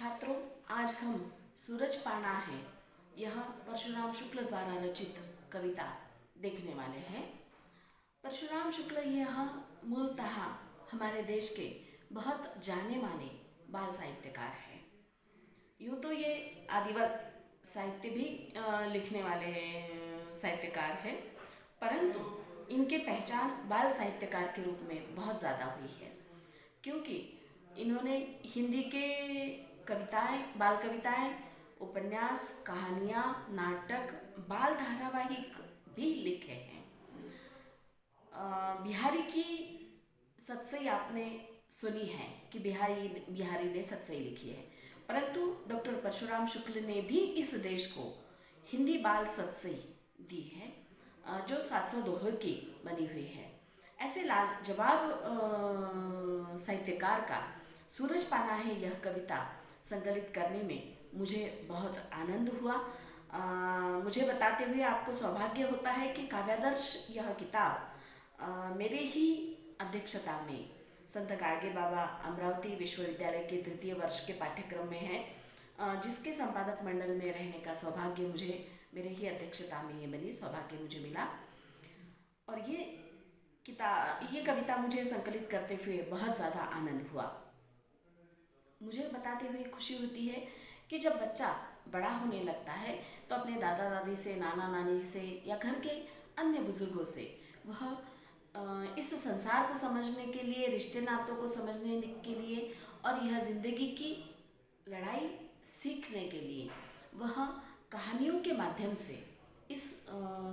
छात्रों, आज हम सूरज पाना है यह परशुराम शुक्ल द्वारा रचित कविता देखने वाले हैं। परशुराम शुक्ल यह मूलतः हमारे देश के बहुत जाने माने बाल साहित्यकार हैं। यूँ तो ये आदिवासी साहित्य भी लिखने वाले साहित्यकार हैं, परंतु इनके पहचान बाल साहित्यकार के रूप में बहुत ज़्यादा हुई है, क्योंकि इन्होंने हिंदी के कविताएं, बाल कविताएं, उपन्यास, कहानियाँ, नाटक, बाल धारावाहिक भी लिखे हैं। बिहारी की सतसई आपने सुनी है कि बिहारी ने सतसई लिखी है, परंतु डॉक्टर परशुराम शुक्ल ने भी इस देश को हिंदी बाल सतसई दी है, जो 700 दोहों की बनी हुई है। ऐसे लाजवाब साहित्यकार का सूरज पाना है यह कविता संकलित करने में मुझे बहुत आनंद हुआ। मुझे बताते हुए आपको सौभाग्य होता है कि काव्यादर्श यह किताब मेरे ही अध्यक्षता में संत गाडगे बाबा अमरावती विश्वविद्यालय के तृतीय वर्ष के पाठ्यक्रम में है, जिसके संपादक मंडल में रहने का सौभाग्य मुझे मेरे ही अध्यक्षता में ये बनी सौभाग्य मुझे मिला। और ये कविता मुझे संकलित करते हुए बहुत ज़्यादा आनंद हुआ। मुझे बताते हुए खुशी होती है कि जब बच्चा बड़ा होने लगता है तो अपने दादा दादी से, नाना नानी से या घर के अन्य बुजुर्गों से वह इस संसार को समझने के लिए, रिश्ते नातों को समझने के लिए और यह ज़िंदगी की लड़ाई सीखने के लिए वह कहानियों के माध्यम से इस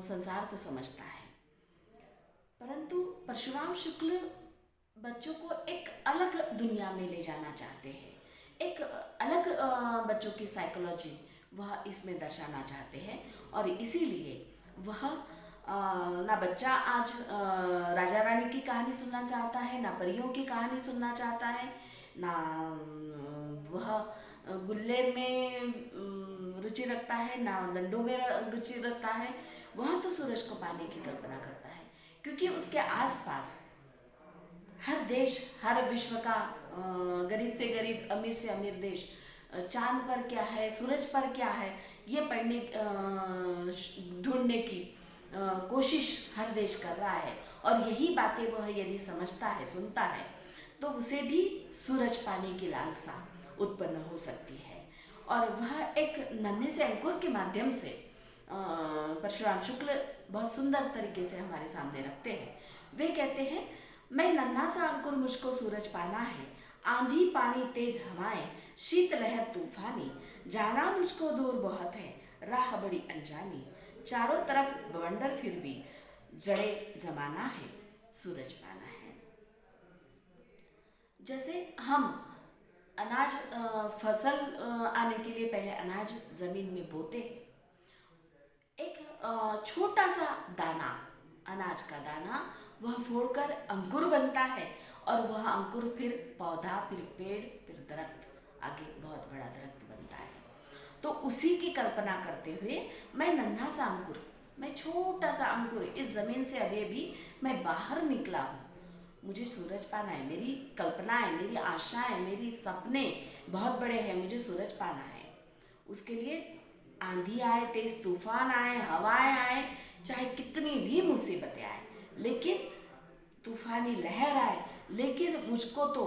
संसार को समझता है। परंतु परशुराम शुक्ल बच्चों को एक अलग दुनिया में ले जाना चाहते हैं, एक अलग बच्चों की साइकोलॉजी वह इसमें दर्शाना चाहते हैं, और इसीलिए वह ना बच्चा आज राजा रानी की कहानी सुनना चाहता है, ना परियों की कहानी सुनना चाहता है, ना वह गुल्लेर में रुचि रखता है, ना दंडों में रुचि रखता है। वह तो सूरज को पाने की कल्पना करता है, क्योंकि उसके आसपास हर देश, हर विश्व का गरीब से गरीब, अमीर से अमीर देश चांद पर क्या है, सूरज पर क्या है, ये पढ़ने ढूंढने की कोशिश हर देश कर रहा है। और यही बातें वह यदि समझता है, सुनता है, तो उसे भी सूरज पाने की लालसा उत्पन्न हो सकती है। और वह एक नन्हे से अंकुर के माध्यम से परशुराम शुक्ल बहुत सुंदर तरीके से हमारे सामने रखते हैं। वे कहते हैं, मैं नन्हा सा अंकुर, मुझको सूरज पाना है, आंधी पानी तेज हवाएं, शीत लहर तूफानी, जाना मुझको दूर बहुत है, राह बड़ी अनजानी, चारों तरफ बवंडर फिर भी जड़े जमाना है, सूरज पाना है। जैसे हम अनाज फसल आने के लिए पहले अनाज जमीन में बोते हैं, एक छोटा सा दाना, अनाज का दाना, वह फोड़कर अंकुर बनता है, और वह अंकुर फिर पौधा, फिर पेड़, फिर दरख्त, आगे बहुत बड़ा दरख्त बनता है। तो उसी की कल्पना करते हुए मैं नन्हा सा अंकुर, मैं छोटा सा अंकुर, इस ज़मीन से अभी भी मैं बाहर निकला हूँ, मुझे सूरज पाना है, मेरी कल्पनाएं, मेरी आशाएं, मेरी सपने बहुत बड़े हैं, मुझे सूरज पाना है। उसके लिए आंधी आए, तेज तूफान आए, हवाएं आए, चाहे कितनी भी मुसीबतें आए, लेकिन तूफानी लहर आए, लेकिन मुझको तो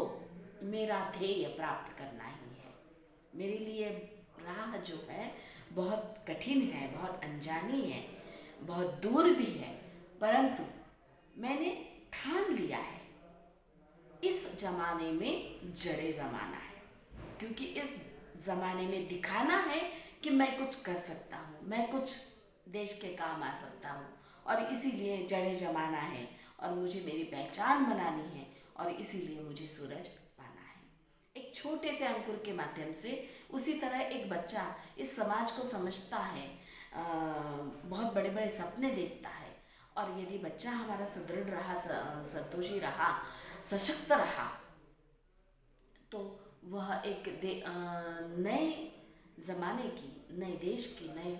मेरा ध्येय प्राप्त करना ही है। मेरे लिए राह जो है बहुत कठिन है, बहुत अनजानी है, बहुत दूर भी है, परंतु मैंने ठान लिया है, इस जमाने में जड़े जमाना है, क्योंकि इस जमाने में दिखाना है कि मैं कुछ कर सकता हूँ, मैं कुछ देश के काम आ सकता हूँ, और इसीलिए जड़े जमाना है, और मुझे मेरी पहचान बनानी है, और इसीलिए मुझे सूरज पाना है। एक छोटे से अंकुर के माध्यम से उसी तरह एक बच्चा इस समाज को समझता है, बहुत बड़े बड़े सपने देखता है, और यदि बच्चा हमारा सुदृढ़ रहा, संतोषी रहा, सशक्त रहा, तो वह एक नए ज़माने की, नए देश की, नए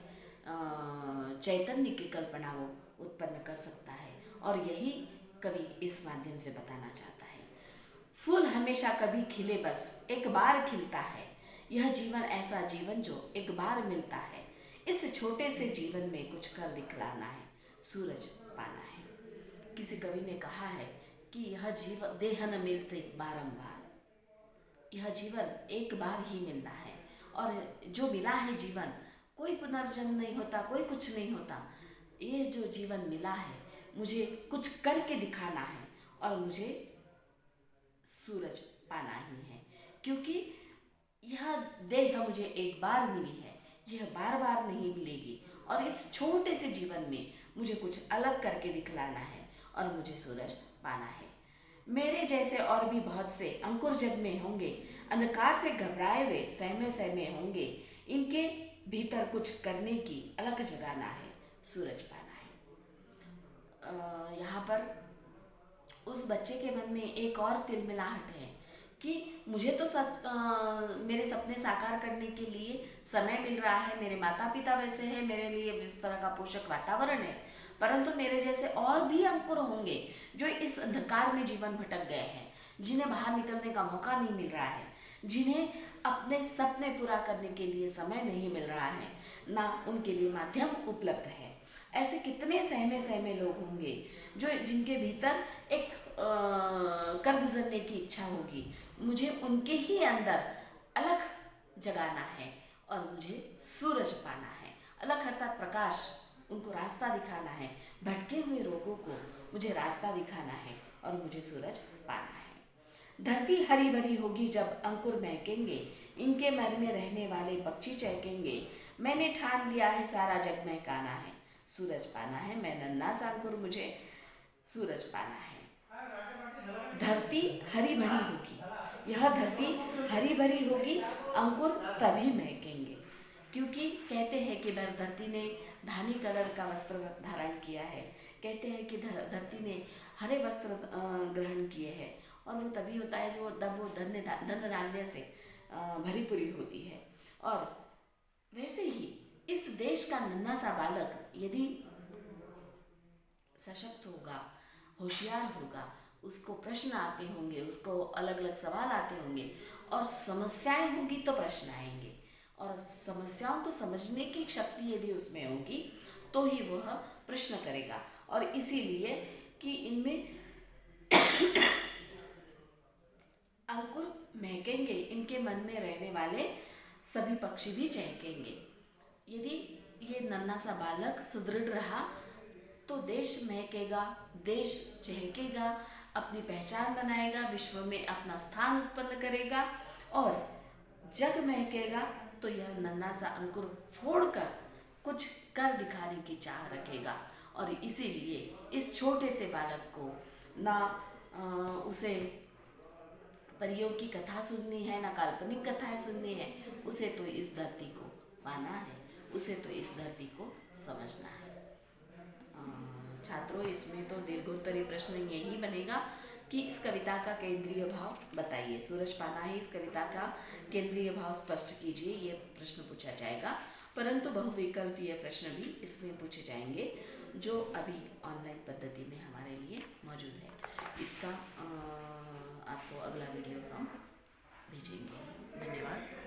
चैतन्य की कल्पना वो उत्पन्न कर सकता है। और यही कवि इस माध्यम से बताना चाहता है। फूल हमेशा कभी खिले, बस एक बार खिलता है, यह जीवन ऐसा जीवन जो एक बार मिलता है, इस छोटे से जीवन में कुछ कर दिखलाना है, सूरज पाना है। किसी कवि ने कहा है कि यह जीवन देह न मिलते बारंबार, यह जीवन एक बार ही मिलना है, और जो मिला है जीवन, कोई पुनर्जन्म नहीं होता, कोई कुछ नहीं होता। ये जो जीवन मिला है, मुझे कुछ करके दिखाना है और मुझे सूरज पाना ही है, क्योंकि यह देह मुझे एक बार मिली है, यह बार बार नहीं मिलेगी, और इस छोटे से जीवन में मुझे कुछ अलग करके दिखलाना है और मुझे सूरज पाना है। मेरे जैसे और भी बहुत से अंकुर जग में होंगे, अंधकार से घबराए हुए सहमे सहमे होंगे, इनके भीतर कुछ करने की अलग जगाना है, सूरज पाना है। यहाँ पर उस बच्चे के मन में एक और तिलमिलाहट है कि मुझे तो मेरे सपने साकार करने के लिए समय मिल रहा है, मेरे माता पिता वैसे हैं, मेरे लिए इस तरह का पोषक वातावरण है, परंतु मेरे जैसे और भी अंकुर होंगे जो इस अंधकार में जीवन भटक गए हैं, जिन्हें बाहर निकलने का मौका नहीं मिल रहा है, जिन्हें अपने सपने पूरा करने के लिए समय नहीं मिल रहा है, ना उनके लिए माध्यम उपलब्ध है। ऐसे कितने सहमे सहमे लोग होंगे जो जिनके भीतर एक कर गुजरने की इच्छा होगी, मुझे उनके ही अंदर अलग जगाना है और मुझे सूरज पाना है। अलग अर्थात प्रकाश, उनको रास्ता दिखाना है, भटके हुए लोगों को मुझे रास्ता दिखाना है और मुझे सूरज पाना है। धरती हरी भरी होगी जब अंकुर महकेंगे, इनके मन में रहने वाले पक्षी चहकेंगे, मैंने ठान लिया है सारा जग महकाना है, सूरज पाना है। मैं नन्हा सा अंकुर, मुझे सूरज पाना है। धरती हरी भरी होगी, यह धरती हरी भरी होगी, अंकुर तभी महकेंगे, क्योंकि कहते हैं कि धरती ने धानी कलर का वस्त्र धारण किया है, कहते हैं कि धरती ने हरे वस्त्र ग्रहण किए हैं, और वो तभी होता है जब वो धन धान्य से भरी पूरी होती है। और वैसे ही इस देश का नन्हा सा बालक यदि सशक्त होगा, होशियार होगा, उसको प्रश्न आते होंगे, उसको अलग अलग सवाल आते होंगे, और समस्याएं होंगी तो प्रश्न आएंगे, और समस्याओं को समझने की शक्ति यदि उसमें होगी तो ही वह प्रश्न करेगा। और इसीलिए कि इनमें अंकुर महकेंगे, इनके मन में रहने वाले सभी पक्षी भी चहकेंगे। यदि ये नन्हा सा बालक सुदृढ़ रहा तो देश महकेगा, देश चहकेगा, अपनी पहचान बनाएगा, विश्व में अपना स्थान उत्पन्न करेगा, और जग महकेगा तो यह नन्हा सा अंकुर फोड़कर कुछ कर दिखाने की चाह रखेगा। और इसीलिए इस छोटे से बालक को ना उसे परियों की कथा सुननी है, ना काल्पनिक कथाएं सुननी है, उसे तो इस धरती को पाना है, उसे तो इस धरती को समझना है। छात्रों, इसमें तो दीर्घोत्तरी प्रश्न यही बनेगा कि इस कविता का केंद्रीय भाव बताइए। सूरज पाना है, इस कविता का केंद्रीय भाव स्पष्ट कीजिए, ये प्रश्न पूछा जाएगा। परंतु बहुविकल्पीय प्रश्न भी इसमें पूछे जाएंगे, जो अभी ऑनलाइन पद्धति में हमारे लिए मौजूद है। इसका आपको अगला वीडियो हम भेजेंगे। धन्यवाद।